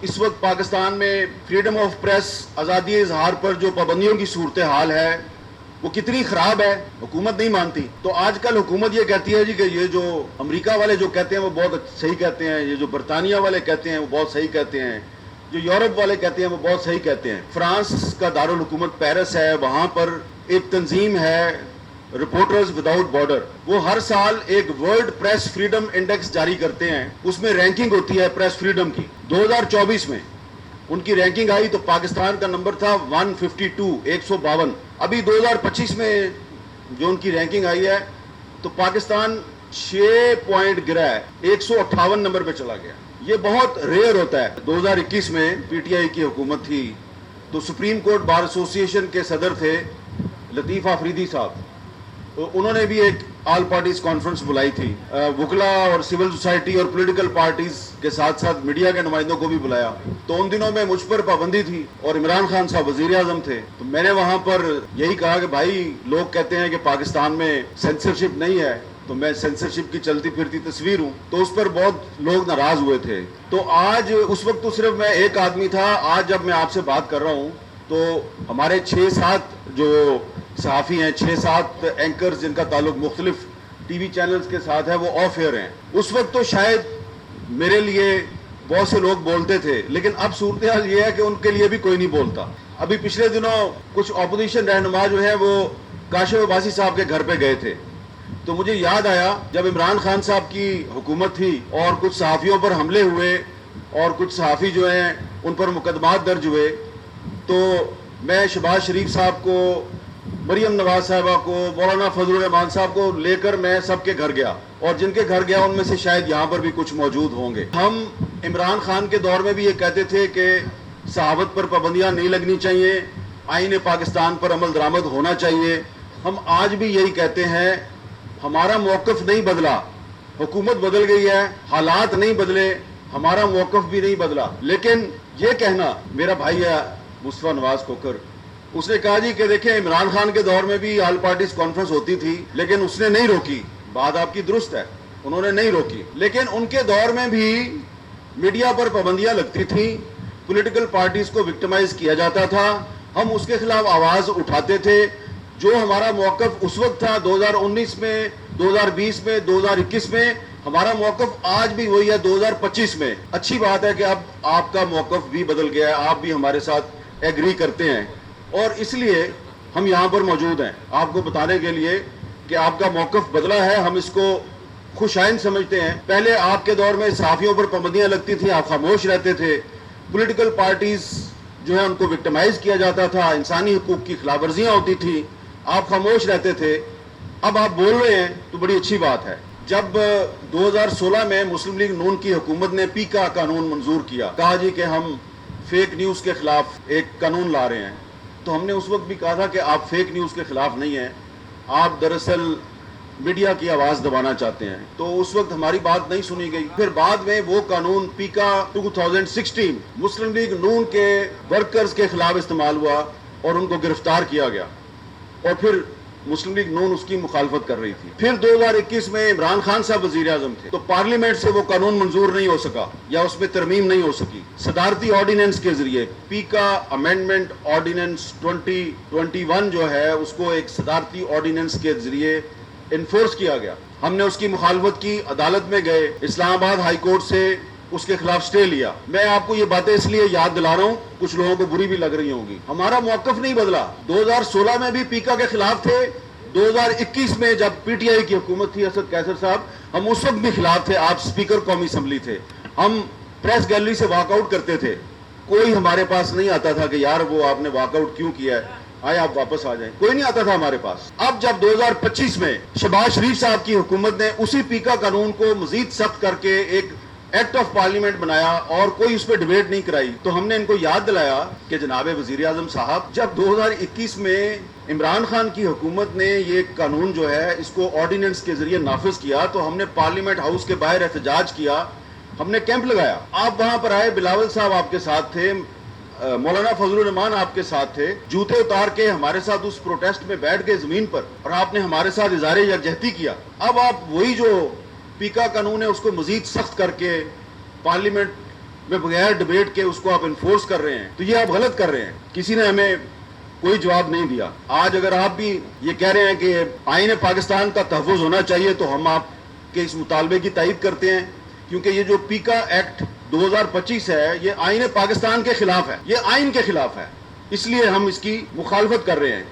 اس وقت پاکستان میں freedom of press, آزادی اظہار پر جو پابندیوں کی صورتحال ہے وہ کتنی خراب ہے، حکومت نہیں مانتی۔ تو آج کل حکومت یہ کہتی ہے جی کہ یہ جو امریکہ والے جو کہتے ہیں وہ بہت صحیح کہتے ہیں، یہ جو برطانیہ والے کہتے ہیں وہ بہت صحیح کہتے ہیں، جو یورپ والے کہتے ہیں وہ بہت صحیح کہتے ہیں۔ فرانس کا دارالحکومت پیرس ہے، وہاں پر ایک تنظیم ہے رپورٹرز وداؤٹ بارڈر، وہ ہر سال ایک ورلڈ پریس فریڈم انڈیکس جاری کرتے ہیں، اس میں رینکنگ ہوتی ہے پریس فریڈم کی۔ 2024 میں ان کی رینکنگ آئی تو پاکستان کا نمبر تھا 152، 152۔ ابھی 2025 میں جو ان کی رینکنگ آئی ہے تو پاکستان 6 پوائنٹ گرا ہے، 158 نمبر پہ چلا گیا۔ یہ بہت ریئر ہوتا ہے۔ 2021 میں پی ٹی آئی کی حکومت تھی تو سپریم کورٹ بار ایسوسی ایشن کے صدر تھے لطیف آفریدی صاحب، انہوں نے بھی ایک آل پارٹیز کانفرنس بلائی تھی، وکلاء اور سول سوسائٹی اور پولیٹیکل پارٹیز کے ساتھ ساتھ میڈیا کے نمائندوں کو بھی بلایا۔ تو ان دنوں میں مجھ پر پابندی تھی اور عمران خان صاحب وزیر اعظم تھے، تو میں نے وہاں پر یہی کہا کہ بھائی لوگ کہتے ہیں کہ پاکستان میں سینسرشپ نہیں ہے، تو میں سینسرشپ کی چلتی پھرتی تصویر ہوں، تو اس پر بہت لوگ ناراض ہوئے تھے۔ تو آج اس وقت تو صرف میں ایک آدمی تھا، آج جب میں آپ سے بات کر رہا ہوں تو ہمارے 6-7 جو صحافی ہیں، 6-7 اینکرز جن کا تعلق مختلف ٹی وی چینلز کے ساتھ ہے وہ آف ایئر ہیں۔ اس وقت تو شاید میرے لیے بہت سے لوگ بولتے تھے، لیکن اب صورتحال یہ ہے کہ ان کے لیے بھی کوئی نہیں بولتا۔ ابھی پچھلے دنوں کچھ اپوزیشن رہنما جو ہیں وہ کاشف عباسی صاحب کے گھر پہ گئے تھے، تو مجھے یاد آیا جب عمران خان صاحب کی حکومت تھی اور کچھ صحافیوں پر حملے ہوئے اور کچھ صحافی جو ہیں ان پر مقدمات درج ہوئے، تو میں شہباز شریف صاحب کو، مریم نواز صاحبہ کو، مولانا فضل الرحمان صاحب کو لے کر میں سب کے گھر گیا، اور جن کے گھر گیا ان میں سے شاید یہاں پر بھی کچھ موجود ہوں گے۔ ہم عمران خان کے دور میں بھی یہ کہتے تھے کہ صحافت پر پابندیاں نہیں لگنی چاہیے، آئین پاکستان پر عمل درآمد ہونا چاہیے۔ ہم آج بھی یہی کہتے ہیں، ہمارا موقف نہیں بدلا، حکومت بدل گئی ہے، حالات نہیں بدلے، ہمارا موقف بھی نہیں بدلا۔ لیکن یہ کہنا، میرا بھائی ہے مصطفیٰ نواز کھوکھر، اس نے کہا جی کہ دیکھیں عمران خان کے دور میں بھی آل پارٹیز کانفرنس ہوتی تھی لیکن اس نے نہیں روکی، بات آپ کی درست ہے، انہوں نے نہیں روکی، لیکن ان کے دور میں بھی میڈیا پر پابندیاں لگتی تھیں، پولیٹیکل پارٹیز کو وکٹمائز کیا جاتا تھا، ہم اس کے خلاف آواز اٹھاتے تھے۔ جو ہمارا موقف اس وقت تھا 2019 میں، 2020 میں، 2021 میں، ہمارا موقف آج بھی وہی ہے 2025 میں۔ اچھی بات ہے کہ اب آپ کا موقف بھی بدل گیا ہے، آپ بھی ہمارے ساتھ ایگری کرتے ہیں، اور اس لیے ہم یہاں پر موجود ہیں آپ کو بتانے کے لیے کہ آپ کا موقف بدلا ہے، ہم اس کو خوش آئند سمجھتے ہیں۔ پہلے آپ کے دور میں صحافیوں پر پابندیاں لگتی تھیں، آپ خاموش رہتے تھے، پولیٹیکل پارٹیز جو ہے ان کو وکٹمائز کیا جاتا تھا، انسانی حقوق کی خلاف ورزیاں ہوتی تھیں، آپ خاموش رہتے تھے۔ اب آپ بول رہے ہیں تو بڑی اچھی بات ہے۔ جب 2016 میں مسلم لیگ نون کی حکومت نے پیکا قانون منظور کیا، کہا جی کہ ہم فیک نیوز کے خلاف ایک قانون لا رہے ہیں، تو ہم نے اس وقت بھی کہا تھا کہ آپ فیک نیوز کے خلاف نہیں ہیں، آپ دراصل میڈیا کی آواز دبانا چاہتے ہیں، تو اس وقت ہماری بات نہیں سنی گئی۔ پھر بعد میں وہ قانون پیکا 2016 مسلم لیگ نون کے ورکرز کے خلاف استعمال ہوا اور ان کو گرفتار کیا گیا، اور پھر مسلم لیگ نون اس کی مخالفت کر رہی تھی۔ پھر 2021 میں عمران خان صاحب وزیر اعظم تھے تو پارلیمنٹ سے وہ قانون منظور نہیں ہو سکا یا اس میں ترمیم نہیں ہو سکی۔ صدارتی آرڈیننس کے ذریعے پیکا امینڈمنٹ آرڈیننس 2021 جو ہے اس کو ایک صدارتی آرڈیننس کے ذریعے انفورس کیا گیا۔ ہم نے اس کی مخالفت کی، عدالت میں گئے، اسلام آباد ہائی کورٹ سے اس کے خلاف سٹے لیا۔ میں آپ کو یہ باتیں اس لیے یاد دلا رہا ہوں، کچھ لوگوں کو بری بھی لگ رہی ہوں گی، ہمارا موقف نہیں بدلا۔ 2016 میں بھی پیکا کے خلاف تھے، 2021 میں جب پی ٹی آئی کی حکومت تھی اسد قیصر صاحب، ہم اس وقت بھی خلاف تھے، آپ سپیکر قومی اسمبلی تھے، ہم پریس گیلری سے واک آؤٹ کرتے تھے، کوئی ہمارے پاس نہیں آتا تھا کہ یار وہ آپ نے واک آؤٹ کیوں کیا ہے، آئے آپ واپس آ جائیں، کوئی نہیں آتا تھا ہمارے پاس۔ اب جب 2025 میں شہباز شریف صاحب کی حکومت نے اسی پیکا قانون کو مزید سخت کر کے ایک ایکٹ آف پارلیمنٹ بنایا اور کوئی اس پہ ڈیبیٹ نہیں کرائی، تو ہم نے ان کو یاد دلایا کہ جناب وزیر اعظم صاحب، جب 2021 میں عمران خان کی حکومت نے یہ قانون جو ہے اس کو آرڈیننس کے ذریعے نافذ کیا تو ہم نے پارلیمنٹ ہاؤس کے باہر احتجاج کیا، ہم نے کیمپ لگایا، آپ وہاں پر آئے، بلاول صاحب آپ کے ساتھ تھے، مولانا فضل الرحمان آپ کے ساتھ تھے، جوتے اتار کے ہمارے ساتھ اس پروٹیسٹ میں بیٹھ گئے زمین پر، اور آپ نے ہمارے ساتھ اظہار یکجہتی کیا۔ اب آپ وہی جو پیکا قانون ہے اس کو مزید سخت کر کے پارلیمنٹ میں بغیر ڈبیٹ کے اس کو آپ انفورس کر رہے ہیں تو یہ آپ غلط کر رہے ہیں. کسی نے ہمیں کوئی جواب نہیں دیا. آج اگر آپ بھی یہ کہہ رہے ہیں کہ آئین پاکستان کا تحفظ ہونا چاہیے تو ہم آپ کے اس مطالبے کی تائید کرتے ہیں, کیونکہ یہ جو پیکا ایکٹ 2025 ہے یہ آئین پاکستان کے خلاف ہے, یہ آئین کے خلاف ہے, اس لیے ہم اس کی مخالفت کر رہے ہیں.